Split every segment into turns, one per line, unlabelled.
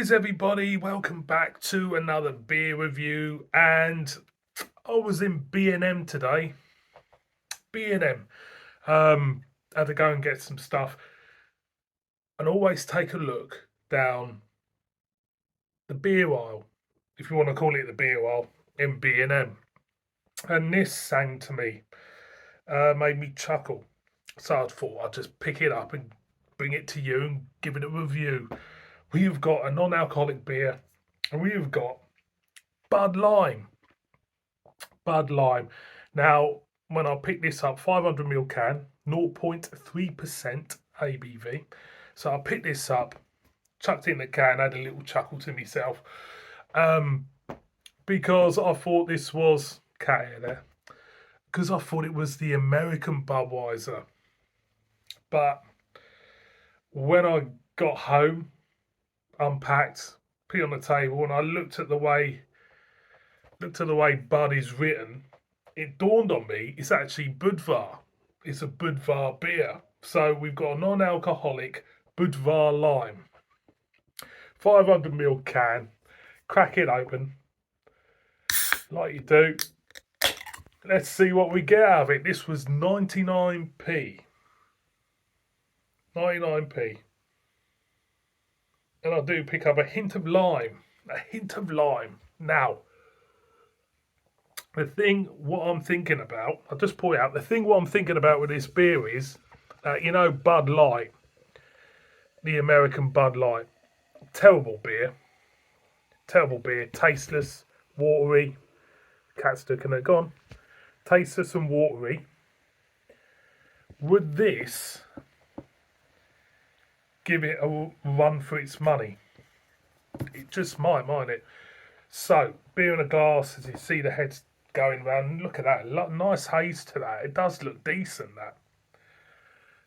Cheers everybody, welcome back to another beer review. And I was in B&M today. B&M. Had to go and get some stuff and always take a look down the beer aisle, if you want to call it the beer aisle, in B&M. And this sang to me, made me chuckle. So I thought I'd just pick it up and bring it to you and give it a review. We've got a non-alcoholic beer and we've got Bud Lime. Bud Lime. Now, when I picked this up, 500ml can, 0.3% ABV. So I picked this up, chucked it in the can, had a little chuckle to myself, because I thought this was cat hair there, because I thought it was the American Budweiser. But when I got home, unpacked, put it on the table, and I looked at the way Bud is written, it dawned on me it's actually Budvar. It's a Budvar beer. So we've got a non-alcoholic Budvar Lime. 500ml can. Crack it open. Like you do. Let's see what we get out of it. This was 99p. 99p. And I do pick up a hint of lime. A hint of lime. Now, what I'm thinking about, I'll just point out, what I'm thinking about with this beer is, Bud Light, the American Bud Light. Terrible beer, tasteless, watery. Cat's looking at gone. Tasteless and watery. Would this give it a run for its money? It just might, mightn't it? So, beer in a glass, as you see the heads going round. Look at that, nice haze to that. It does look decent, that.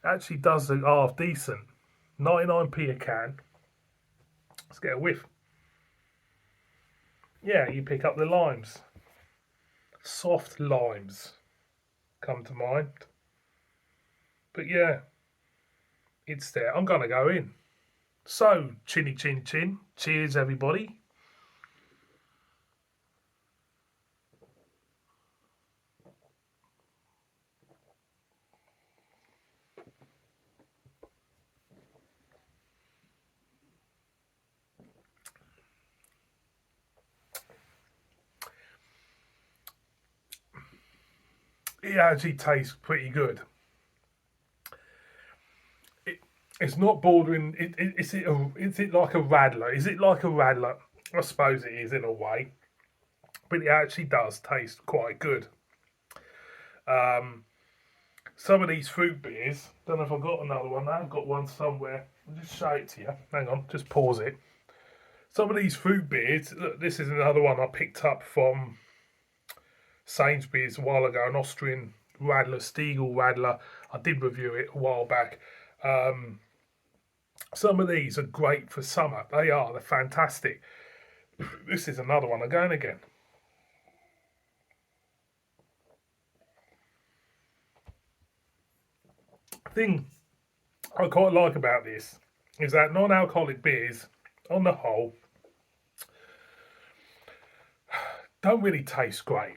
Actually does look half decent. 99p a can. Let's get a whiff. Yeah, you pick up the limes. Soft limes come to mind. But yeah, it's there. I'm going to go in. So, chinny chin chin. Cheers, everybody. It actually tastes pretty good. It's not bordering. Is it like a Radler? Is it like a Radler? I suppose it is in a way, but it actually does taste quite good. Some of these fruit beers. Don't know if I've got another one. I've got one somewhere. I'll just show it to you. Hang on, just pause it. Some of these fruit beers. Look, this is another one I picked up from Sainsbury's a while ago. An Austrian Radler, Stiegl Radler. I did review it a while back. Some of these are great for summer. They are. They're fantastic. This is another one. I'm going again. Thing I quite like about this is that non-alcoholic beers, on the whole, don't really taste great.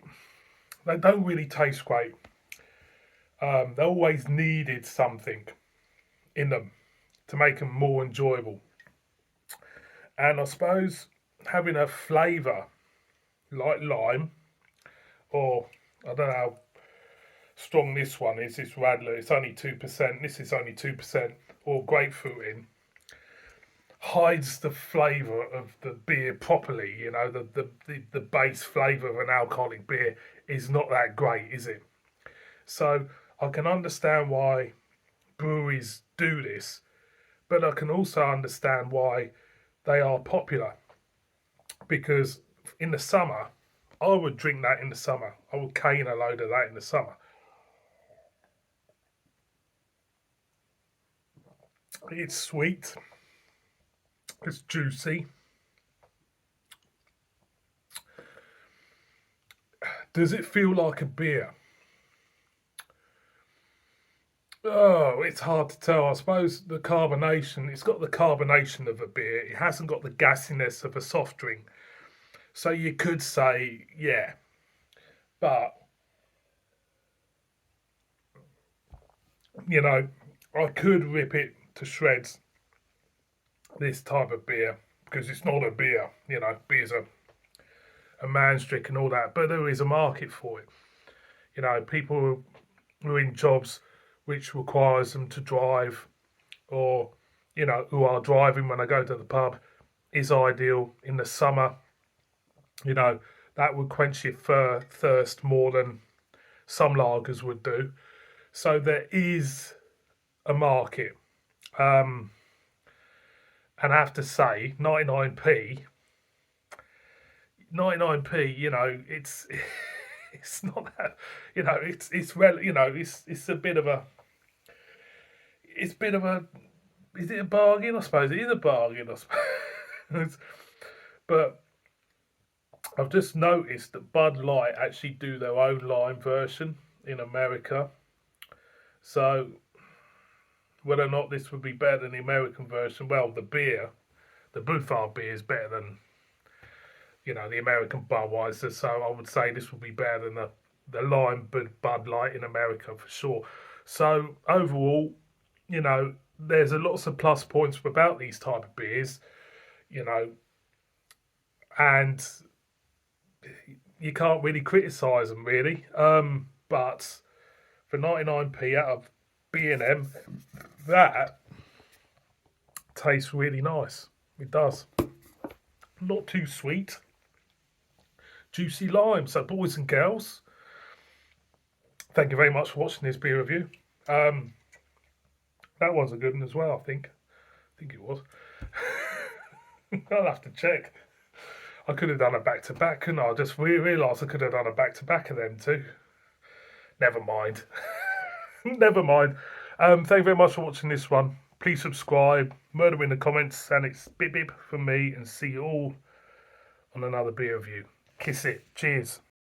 They don't really taste great. They always needed something in them to make them more enjoyable. And I suppose having a flavour like lime, or I don't know how strong this one is, this Radler, it's only 2%, this is only 2%, or grapefruit in, hides the flavour of the beer properly. You know, the base flavour of an alcoholic beer is not that great, is it? So I can understand why breweries do this, but I can also understand why they are popular. Because in the summer, I would drink that in the summer. I would cane a load of that in the summer. It's sweet. It's juicy. Does it feel like a beer? Oh, it's hard to tell. I suppose the carbonation, it's got the carbonation of a beer. It hasn't got the gassiness of a soft drink. So you could say, yeah. But, you know, I could rip it to shreds, this type of beer, because it's not a beer. You know, beer's a man's drink and all that. But there is a market for it. You know, people who are in jobs which requires them to drive, or, you know, who are driving when they go to the pub, is ideal in the summer. You know, that would quench your thirst more than some lagers would do. So there is a market. Um, and I have to say, 99p, you know, it's not that, you know, you know, it's a bit of a, it's a bit of a, is it a bargain? I suppose it is a bargain, I suppose. But I've just noticed that Bud Light actually do their own lime version in America. So whether or not this would be better than the American version, well, the Boothard beer is better than, you know, the American Budweiser. So I would say this would be better than the lime Bud Light in America for sure. So overall, you know, there's a lots of plus points about these type of beers, you know, and you can't really criticise them really. But for 99p out of B&M, that tastes really nice. It does. Not too sweet. Juicy lime. So, boys and girls, thank you very much for watching this beer review. That was a good one as well, I think. I think it was. I'll have to check. I could have done a back to back, couldn't I? I just realised I could have done a back to back of them too. Never mind. Never mind. Thank you very much for watching this one. Please subscribe, murder in the comments, and it's bip bip from me, and see you all on another beer review. Kiss it. Cheers.